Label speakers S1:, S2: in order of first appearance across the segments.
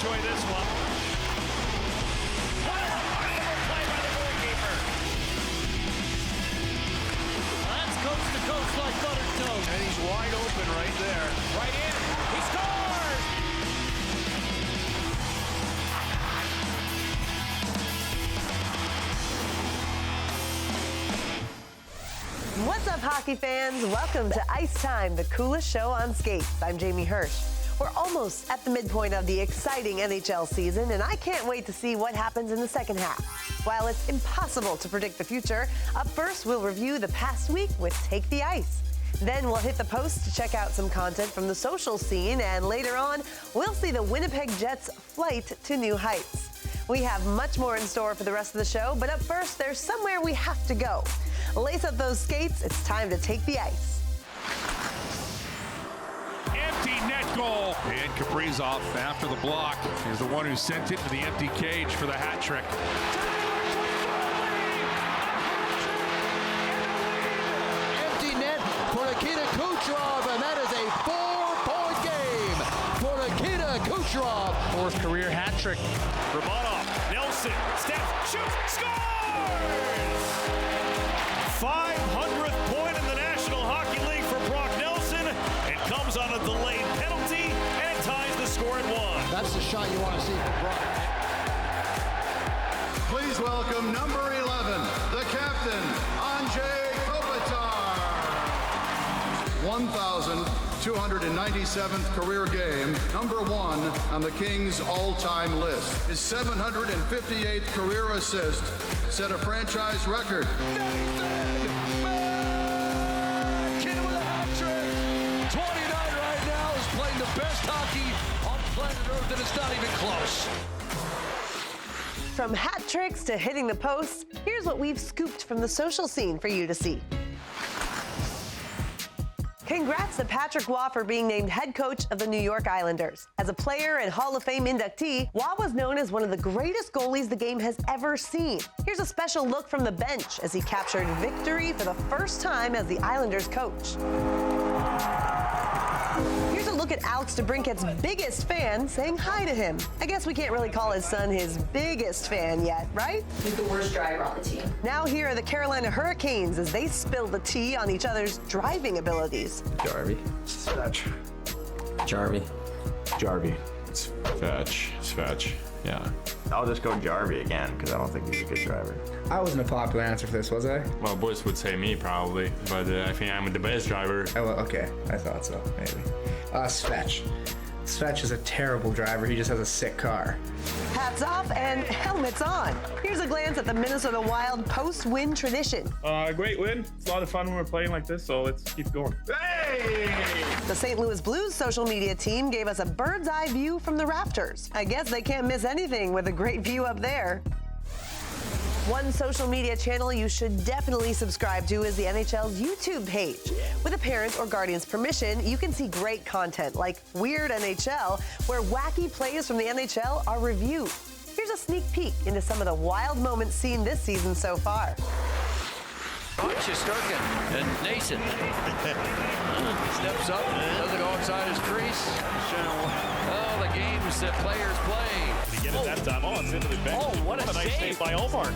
S1: enjoy this one. What a remarkable play by the goalkeeper. That's coast to coast like buttered toast.
S2: And he's wide open right there.
S1: Right in. He scores!
S3: What's up, hockey fans? Welcome to Ice Time, the coolest show on skates. I'm Jamie Hirsch. We're almost at the midpoint of the exciting NHL season, and I can't wait to see what happens in the second half. While it's impossible to predict the future, up first we'll review the past week with Take the Ice. Then we'll hit the post to check out some content from the social scene, and later on, we'll see the Winnipeg Jets' flight to new heights. We have much more in store for the rest of the show, but up first, there's somewhere we have to go. Lace up those skates, it's time to take the ice.
S4: Empty net goal. And Kaprizov after the block is the one who sent it to the empty cage for the hat trick.
S2: Empty net for Nikita Kucherov, and that is a 4-point game for Nikita Kucherov.
S4: Fourth career hat trick.
S1: Romanov, Nelson, steps, shoots, scores! 500th point in the National Hockey League for Brock Nelson. It comes on a delayed penalty, and it ties the score at 1.
S2: That's the shot you want to see from Brock.
S5: Please welcome number 11, the captain, Andrei Kopitar. 1,297th career game, number 1 on the Kings all-time list. His 758th career assist set a franchise record.
S2: Kid with a hat trick. 29 right now is playing the best hockey on planet Earth, and it's not even close.
S3: From hat tricks to hitting the posts, here's what we've scooped from the social scene for you to see. Congrats to Patrick Waugh for being named head coach of the New York Islanders. As a player and Hall of Fame inductee, Waugh was known as one of the greatest goalies the game has ever seen. Here's a special look from the bench as he captured victory for the first time as the Islanders coach. Here's a look at Alex DeBrincat's biggest fan saying hi to him. I guess we can't really call his son his biggest fan yet, right?
S6: He's the worst driver on the team.
S3: Now here are the Carolina Hurricanes as they spill the tea on each other's driving abilities.
S7: Jarvie.
S8: Fetch.
S7: Jarvie.
S8: Jarvie.
S7: It's Fetch. Yeah.
S8: I'll just go Jarvie again because I don't think he's a good driver.
S9: I wasn't a popular answer for this, was I?
S7: Well, boys would say me probably, but I think I'm the best driver.
S9: Oh, well, okay. I thought so, maybe. Svetch. Svetch is a terrible driver. He just has a sick car.
S3: Hats off and helmets on. Here's a glance at the Minnesota Wild post-win tradition.
S10: Great win. It's a lot of fun when we're playing like this, so let's keep going.
S1: Hey!
S3: The St. Louis Blues social media team gave us a bird's eye view from the Raptors. I guess they can't miss anything with a great view up there. One social media channel you should definitely subscribe to is the NHL's YouTube page. With a parent or guardian's permission, you can see great content like Weird NHL, where wacky plays from the NHL are reviewed. Here's a sneak peek into some of the wild moments seen this season so far.
S11: Shesterkin and Nason steps up, doesn't go outside his crease. Oh, the games that players play.
S1: He get it that time. Oh, it's into the bench.
S12: Oh, what a
S1: nice save by Omar.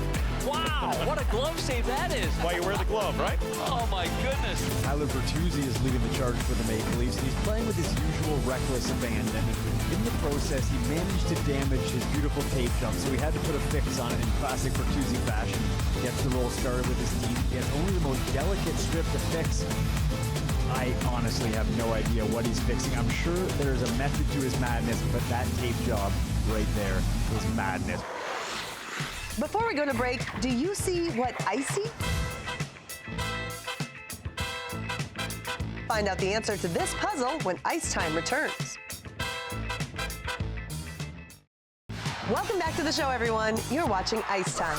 S12: Wow, what a glove save that is.
S1: Why you wear the glove, right?
S12: Oh, my goodness.
S13: Tyler Bertuzzi is leading the charge for the Maple Leafs. He's playing with his usual reckless abandon. In the process, he managed to damage his beautiful tape jump, so he had to put a fix on it in classic Bertuzzi fashion. Gets the roll started with his team. He has only the most delicate strip to fix. I honestly have no idea what he's fixing. I'm sure there's a method to his madness, but that tape job right there is madness.
S3: Before we go to break, do you see what I see? Find out the answer to this puzzle when Ice Time returns. Welcome back to the show, everyone. You're watching Ice Time.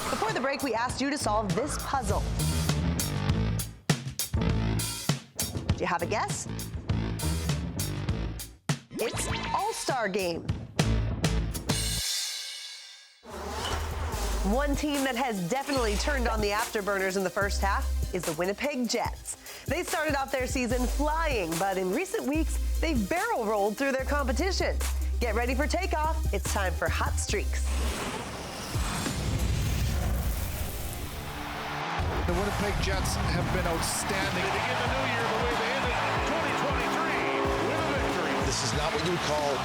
S3: Before the break, we asked you to solve this puzzle. Do you have a guess? It's All-Star Game. One team that has definitely turned on the afterburners in the first half is the Winnipeg Jets. They started off their season flying, but in recent weeks, they've barrel rolled through their competition. Get ready for takeoff. It's time for Hot Streaks.
S2: The Winnipeg Jets have been outstanding.
S4: To begin the new year the way they ended 2023 with a victory.
S6: This is not what you would call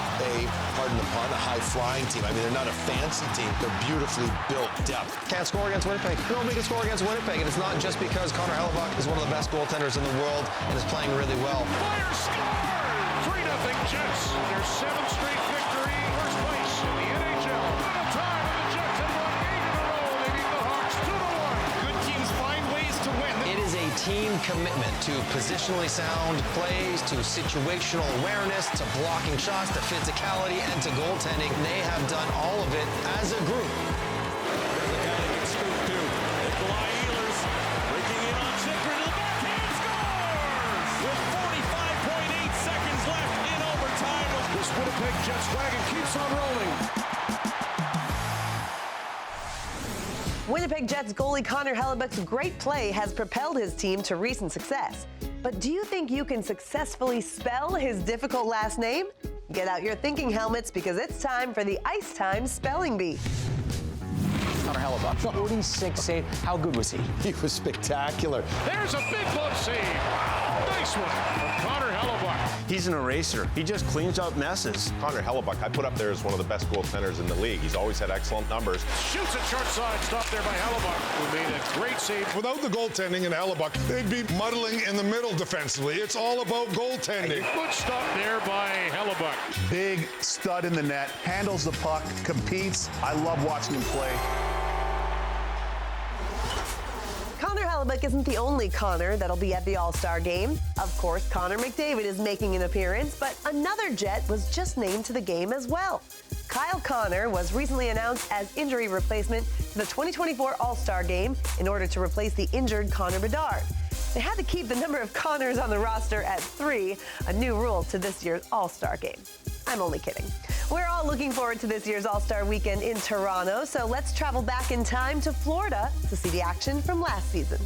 S6: pardon the pun, a high-flying team. I mean, they're not a fancy team. They're beautifully built depth.
S14: Can't score against Winnipeg. Nobody can score against Winnipeg, and it's not just because Connor Hellebuyck is one of the best goaltenders in the world and is playing really well.
S4: Fire score! 3-0 Jets. Their 7th straight victory. First place in the NHL. What a time, and the Jets have won 8 in a row. They beat the Hawks 2-1. Good teams find ways to win.
S14: It is a team commitment to positionally sound plays, to situational awareness, to blocking shots, to physicality, and to goaltending. They have done all of it as a group.
S1: There's a guy that can scoop too. Nikolai Ehlers breaking in on Chychrun to the backhand, scores! With 45.8 seconds left in overtime.
S2: This Winnipeg Jets wagon keeps on rolling.
S3: Winnipeg Jets goalie Connor Hellebuyck's great play has propelled his team to recent success. But do you think you can successfully spell his difficult last name? Get out your thinking helmets because it's time for the Ice Time Spelling Bee.
S15: Connor Hellebuyck, 46 save. How good was he?
S6: He was spectacular.
S4: There's a big glove save. Nice one from Connor Hellebuyck.
S16: He's an eraser. He just cleans up messes. Connor Hellebuyck, I put up there as one of the best goaltenders in the league. He's always had excellent numbers.
S4: Shoots it short side, stopped there by Hellebuyck, who made a great save.
S17: Without the goaltending in Hellebuyck, they'd be muddling in the middle defensively. It's all about goaltending.
S4: Good stop there by Hellebuyck.
S18: Big stud in the net, handles the puck, competes. I love watching him play.
S3: Connor Hellebuyck isn't the only Connor that'll be at the All-Star game. Of course, Connor McDavid is making an appearance, but another Jet was just named to the game as well. Kyle Connor was recently announced as injury replacement to the 2024 All-Star game in order to replace the injured Connor Bedard. They had to keep the number of Connors on the roster at 3, a new rule to this year's All-Star game. I'm only kidding. We're all looking forward to this year's All-Star weekend in Toronto, so let's travel back in time to Florida to see the action from last season.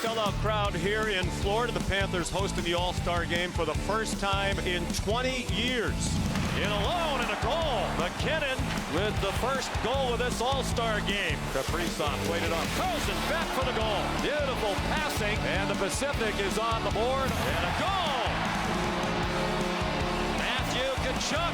S1: Sellout crowd here in Florida. The Panthers hosting the All-Star game for the first time in 20 years. In alone and a goal. McKinnon with the first goal of this All-Star game. Kaprizov played it off. Carlson back for the goal. Beautiful passing. And the Pacific is on the board. And a goal. Matthew Tkachuk.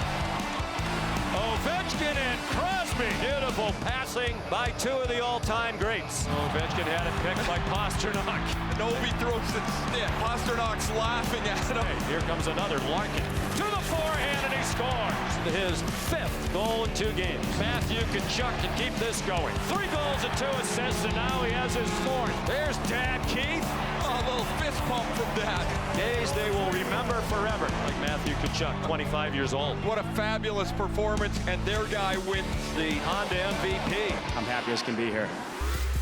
S1: Ovechkin and Crosby. Beautiful passing by two of the all-time greats. Ovechkin had it picked by Pasternak.
S11: Novi throws it stiff. Pasternak laughing at him.
S1: Hey, here comes another Larkin. To the forehand, and he scores. His 5th goal in 2 games. Matthew Tkachuk can keep this going. 3 goals and 2 assists, and now he has his 4th. There's Dad Keith.
S11: Oh, a little fist pump from Dad.
S1: Days they will remember forever, like Matthew Tkachuk, 25 years old.
S11: What a fabulous performance, and their guy wins the
S1: Honda MVP.
S15: I'm happy as can be here.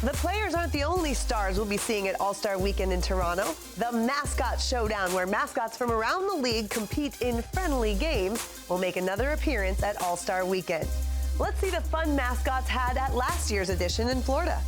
S3: The players aren't the only stars we'll be seeing at All-Star Weekend in Toronto. The Mascot Showdown, where mascots from around the league compete in friendly games, will make another appearance at All-Star Weekend. Let's see the fun mascots had at last year's edition in Florida.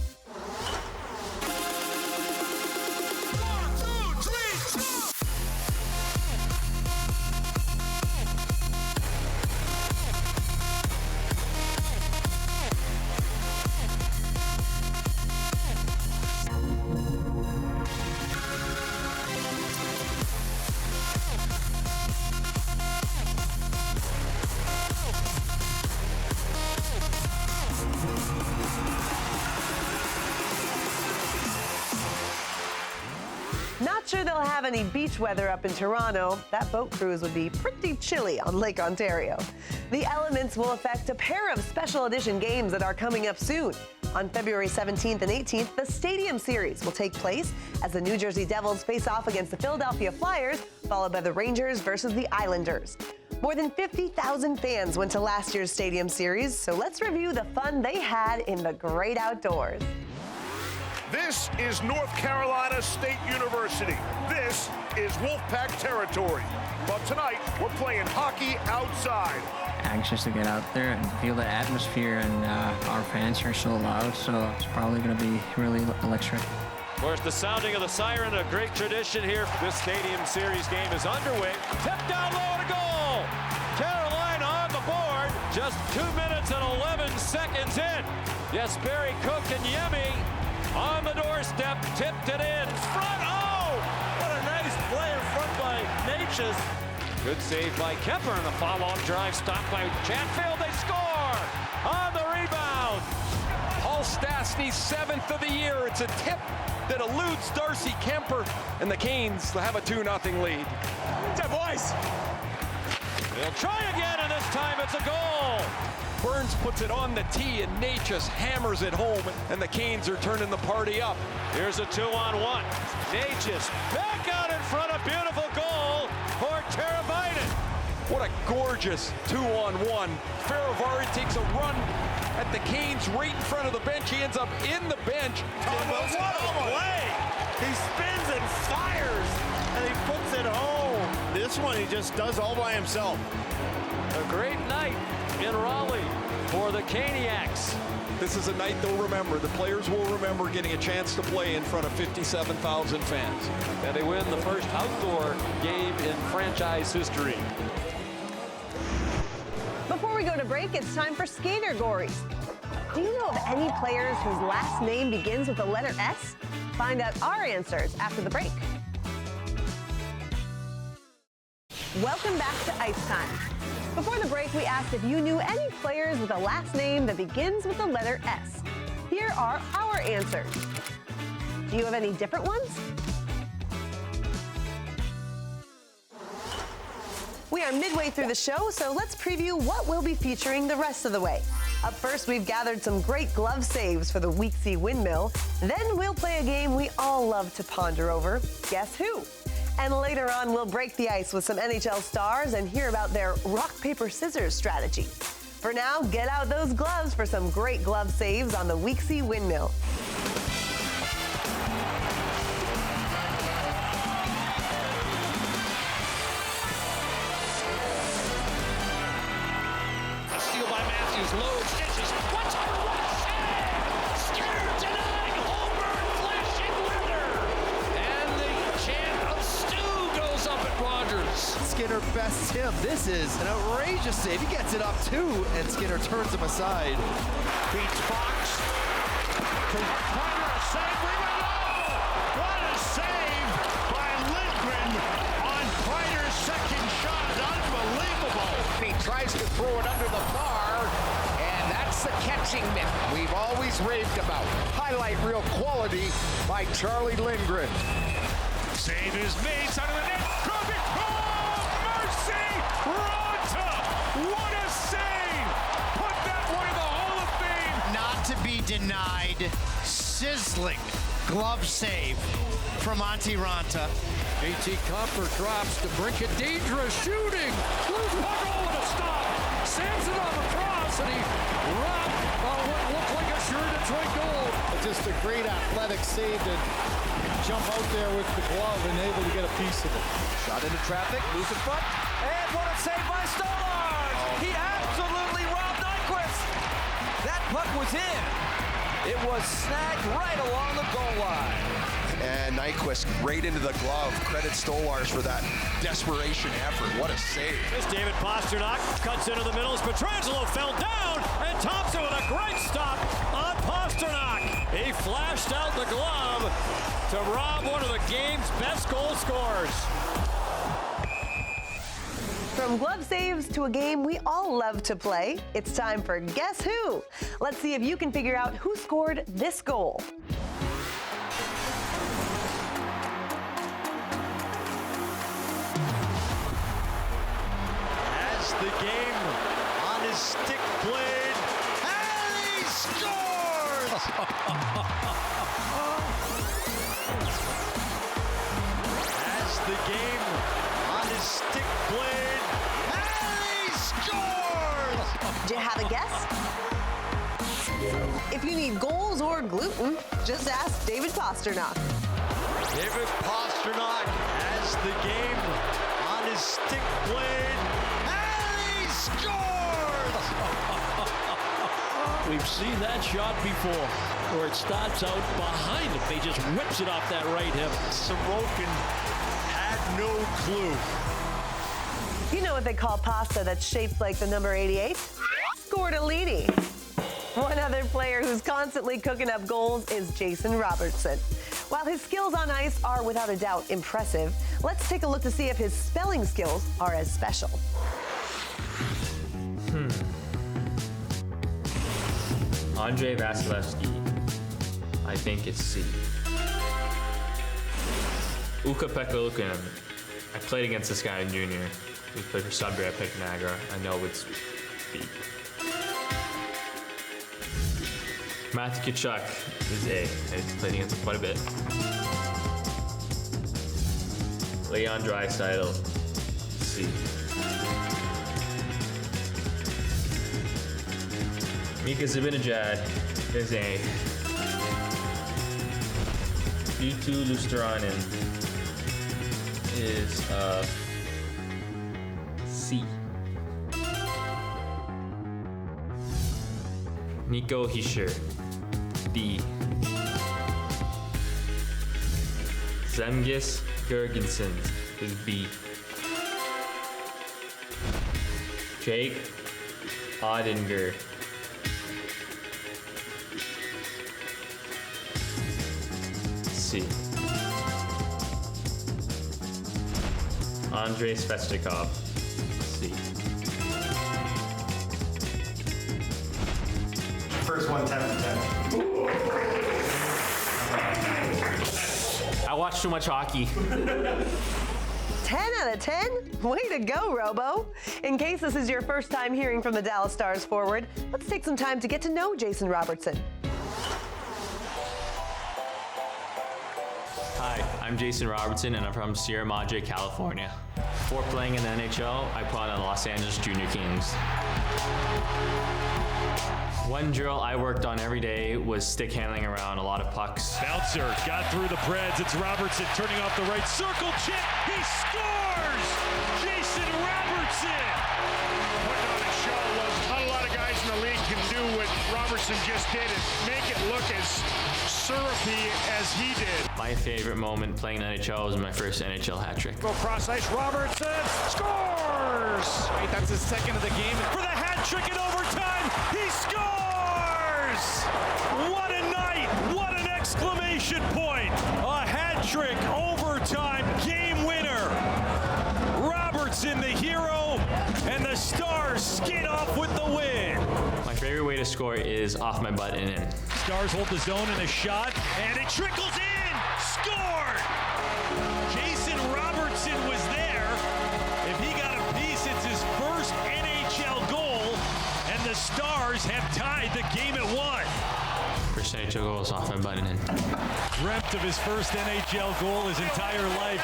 S3: Not sure they'll have any beach weather up in Toronto. That boat cruise would be pretty chilly on Lake Ontario. The elements will affect a pair of special edition games that are coming up soon. On February 17th and 18th, the Stadium Series will take place as the New Jersey Devils face off against the Philadelphia Flyers, followed by the Rangers versus the Islanders. More than 50,000 fans went to last year's Stadium Series, so let's review the fun they had in the great outdoors.
S19: This is North Carolina State University. This is Wolfpack territory. But tonight, we're playing hockey outside.
S20: Anxious to get out there and feel the atmosphere, and our fans are so loud, so it's probably going to be really electric.
S1: Of course, the sounding of the siren, a great tradition here. This Stadium Series game is underway. Tipped down low to goal. Carolina on the It's in. Yes, Barry Cook and Yemi on the doorstep, tipped it in front. Oh, what a nice play in front by Natchez. Good save by Kemper, and the follow-up drive stopped by Chatfield. They score on the rebound.
S21: Paul Stastny, 7th of the year. It's a tip that eludes Darcy Kemper, and the Canes have a 2-0 lead.
S1: It's boys. They'll try again, and this time it's a goal.
S21: Burns puts it on the tee, and Natchez hammers it home, and the Canes are turning the party up.
S1: Here's a 2-on-1. Natchez back out in front, a beautiful goal for Teravainen.
S21: What a gorgeous 2-on-1. Ferravari takes a run at the Canes right in front of the bench. He ends up in the bench.
S1: What a play! He spins and fires, and he puts it home. This one he just does all by himself. A great night in Raleigh for the Caniacs.
S21: This is a night they'll remember. The players will remember getting a chance to play in front of 57,000 fans.
S1: And they win the first outdoor game in franchise history.
S3: Before we go to break, it's time for Skater Gories. Do you know of any players whose last name begins with the letter S? Find out our answers after the break. Welcome back to Ice Time. Before the break, we asked if you knew any players with a last name that begins with the letter S. Here are our answers. Do you have any different ones? We are midway through the show, so let's preview what we'll be featuring the rest of the way. Up first, we've gathered some great glove saves for the Weeksy Windmill. Then we'll play a game we all love to ponder over, Guess Who? And later on, we'll break the ice with some NHL stars and hear about their rock, paper, scissors strategy. For now, get out those gloves for some great glove saves on the Weeksy Windmill.
S11: Steal by Matthews, loads, dishes. What's our rush? Skinner denying Holmberg, flashing leather. And the chant of Stu goes up at Rogers.
S22: Skinner bests him. This is an outrageous save. He gets it up too, and Skinner turns him aside.
S4: Beats Fox. Kreider, a save. What a save by Lindgren on Kreider's second shot. Unbelievable.
S23: He tries to throw it under the bar, and that's the catching mitt we've always raved about. Highlight reel quality by Charlie Lindgren.
S4: Save is made, side of the net. Kobe, oh, mercy! Ronta! What a save! Put that one in the Hall of Fame!
S24: Not to be denied, sizzling glove save from Antti Ronta.
S11: JT Compher drops to Brinket. Dangerous shooting. Loose puck over the stop. Samson on the cross, and he robbed on what looked like a sure Detroit goal.
S22: Just a great athletic save to jump out there with the glove and able to get a piece of it. Shot into traffic, loose in front, and what a save by Stolarz! He absolutely robbed Nyquist. That puck was in. It was snagged right along the goal line.
S6: And Nyquist right into the glove. Credit Stolarz for that desperation effort. What a save.
S1: This David Pastrnak cuts into the middle as Pietrangelo fell down, and Thompson with a great stop on Pastrnak. He flashed out the glove to rob one of the game's best goal scorers.
S3: From glove saves to a game we all love to play, it's time for Guess Who? Let's see if you can figure out who scored this goal.
S1: Has the game on his stick blade, and he scores! Has the game on his stick blade, and he scores!
S3: Do you have a guess? If you need goals or gluten, just ask David Pastrnak.
S1: David Pastrnak has the game on his stick blade, and he scores!
S12: We've seen that shot before, where it starts out behind him. He just whips it off that right hip.
S1: Sorokin had no clue.
S3: You know what they call pasta that's shaped like the number 88? Scortolini. One other player who's constantly cooking up goals is Jason Robertson. While his skills on ice are without a doubt impressive, let's take a look to see if his spelling skills are as special.
S5: Andrei Vasilevsky, I think it's C. Ukko-Pekka Luukkonen, I played against this guy in junior. We played for Sudbury, I played for Niagara. I know it's B. Matthew Tkachuk is A. I played against him quite a bit. Leon Draisaitl, C. Mika Zibanejad is A. Eetu Luostarinen is C. Nico Hischier, D. Zemgus Girgensson is B. Jake Oettinger, C. Andrei Svechnikov, C.
S7: First one, 10 to 10.
S5: I watch too much hockey.
S3: 10 out of 10? Way to go, Robo. In case this is your first time hearing from the Dallas Stars forward, let's take some time to get to know Jason Robertson.
S5: Hi, I'm Jason Robertson and I'm from Sierra Madre, California. Before playing in the NHL, I played on the Los Angeles Junior Kings. One drill I worked on every day was stick handling around a lot of pucks.
S1: Bouncer got through the Preds. It's Robertson turning off the right circle. Chip, he scores! Jason Robertson!
S19: Putting on a show was not a lot of guys in the league can do what Robertson just did and make it look as syrupy as he did.
S5: My favorite moment playing in the NHL was my first NHL hat trick.
S19: Go cross ice, Robertson scores!
S7: Right, that's his second of the game.
S1: For the hat trick in overtime, he scores! What a night! What an exclamation point! A hat trick, overtime, game winner! Robertson, the hero, and the Stars skid off with the win.
S5: My favorite way to score is off my butt and in.
S1: Stars hold the zone in a shot, and it trickles in! Scored! Jason Robertson was there. If he got a piece, it's his first NHL goal, and the Stars have tied the game at 1.
S5: First NHL goal is off my butt and in.
S1: Dreamt of his first NHL goal his entire life.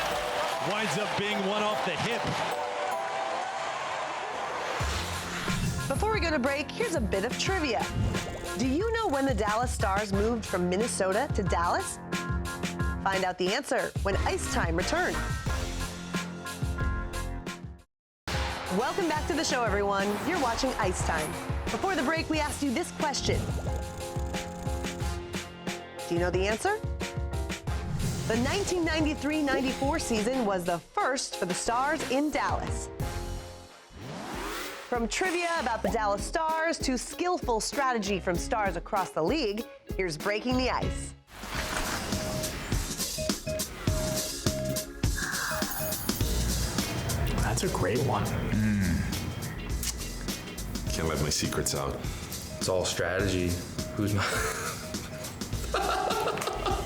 S1: Winds up being one off the hip.
S3: Before we go to break, here's a bit of trivia. Do you know when the Dallas Stars moved from Minnesota to Dallas? Find out the answer when Ice Time returns. Welcome back to the show, everyone. You're watching Ice Time. Before the break, we asked you this question. Do you know the answer? The 1993-94 season was the first for the Stars in Dallas. From trivia about the Dallas Stars to skillful strategy from stars across the league, here's Breaking the Ice.
S7: That's a great one.
S8: Can't let my secrets out.
S9: It's all strategy. Who's not?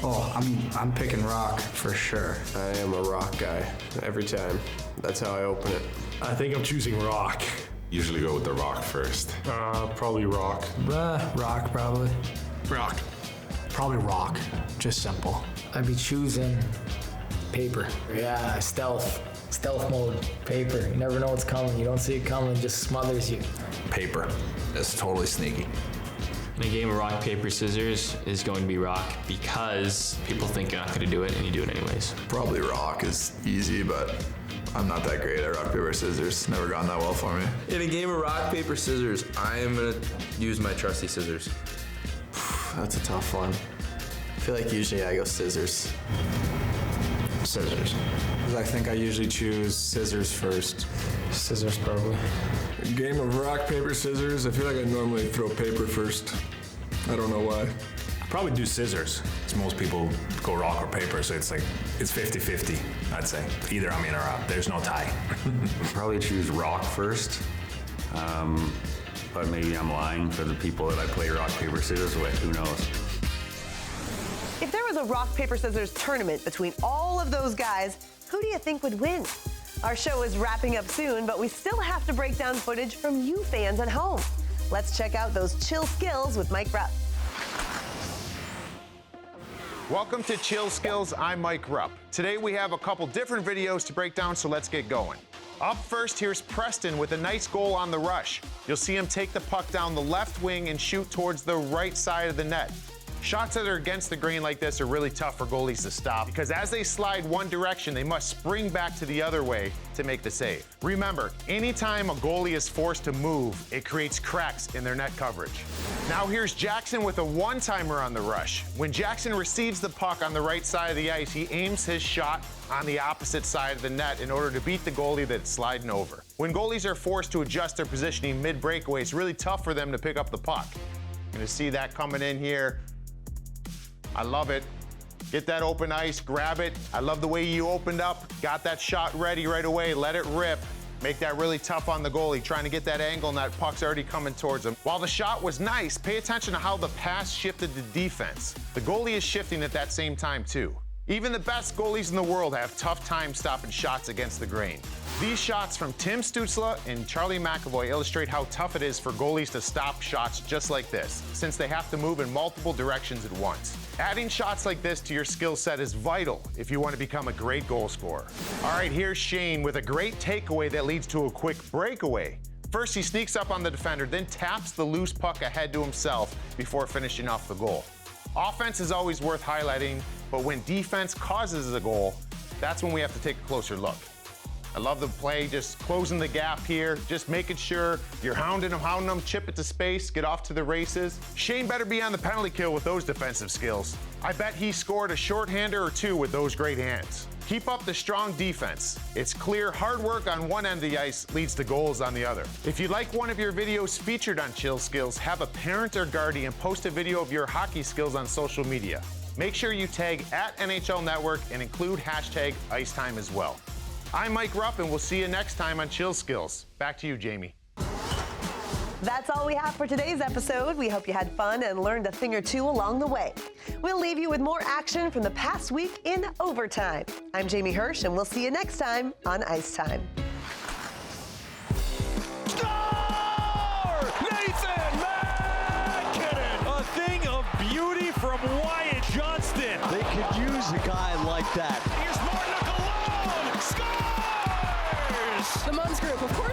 S25: Oh, I'm picking rock for sure.
S26: I am a rock guy every time. That's how I open it.
S7: I think I'm choosing rock.
S8: Usually go with the rock first.
S7: Probably rock.
S25: Rock, probably.
S7: Rock.
S25: Probably rock. Just simple.
S27: I'd be choosing paper. Yeah, stealth mode, paper. You never know what's coming. You don't see it coming, it just smothers you.
S8: Paper. It's totally sneaky.
S5: In a game of rock, paper, scissors is going to be rock because people think you're not going to do it and you do it anyways.
S8: Probably rock is easy, but I'm not that great at rock, paper, scissors. Never gone that well for me.
S9: In a game of rock, paper, scissors, I am going to use my trusty scissors.
S26: That's a tough one. I feel like usually I go scissors.
S25: Scissors. I think I usually choose scissors first.
S27: Scissors, probably.
S2: Game of rock, paper, scissors. I feel like I normally throw paper first. I don't know why.
S10: I'd probably do scissors. Because most people go rock or paper, so it's 50-50, I'd say. Either I'm in or out. There's no tie.
S13: Probably choose rock first. But maybe I'm lying for the people that I play rock, paper, scissors with. Who knows?
S3: If there was a rock, paper, scissors tournament between all of those guys, who do you think would win? Our show is wrapping up soon, but we still have to break down footage from you fans at home. Let's check out those chill skills with Mike Rupp.
S14: Welcome to Chill Skills. I'm Mike Rupp. Today we have a couple different videos to break down, so let's get going. Up first, here's Preston with a nice goal on the rush. You'll see him take the puck down the left wing and shoot towards the right side of the net. Shots that are against the grain like this are really tough for goalies to stop because as they slide one direction, they must spring back to the other way to make the save. Remember, anytime a goalie is forced to move, it creates cracks in their net coverage. Now here's Jackson with a one-timer on the rush. When Jackson receives the puck on the right side of the ice, he aims his shot on the opposite side of the net in order to beat the goalie that's sliding over. When goalies are forced to adjust their positioning mid-breakaway, it's really tough for them to pick up the puck. You're gonna see that coming in here. I love it. Get that open ice, grab it. I love the way you opened up, got that shot ready right away, let it rip. Make that really tough on the goalie, trying to get that angle and that puck's already coming towards him. While the shot was nice, pay attention to how the pass shifted the defense. The goalie is shifting at that same time too. Even the best goalies in the world have tough time stopping shots against the grain. These shots from Tim Stützle and Charlie McAvoy illustrate how tough it is for goalies to stop shots just like this, since they have to move in multiple directions at once. Adding shots like this to your skill set is vital if you want to become a great goal scorer. All right, here's Shane with a great takeaway that leads to a quick breakaway. First, he sneaks up on the defender, then taps the loose puck ahead to himself before finishing off the goal. Offense is always worth highlighting, but when defense causes a goal, that's when we have to take a closer look. I love the play, just closing the gap here, just making sure you're hounding them, chip it to space, get off to the races. Shane better be on the penalty kill with those defensive skills. I bet he scored a shorthander or two with those great hands. Keep up the strong defense. It's clear hard work on one end of the ice leads to goals on the other. If you'd like one of your videos featured on Chill Skills, have a parent or guardian post a video of your hockey skills on social media. Make sure you tag @NHL Network and include hashtag #IceTime as well. I'm Mike Rupp, and we'll see you next time on Chill Skills. Back to you, Jamie.
S3: That's all we have for today's episode. We hope you had fun and learned a thing or two along the way. We'll leave you with more action from the past week in overtime. I'm Jamie Hirsch, and we'll see you next time on Ice Time.
S1: Nathan MacKinnon! A thing of beauty from Wyatt Johnston.
S12: They could use a guy like that.
S1: Here's Martin Colon! Scores!
S14: The Muns Group, of course.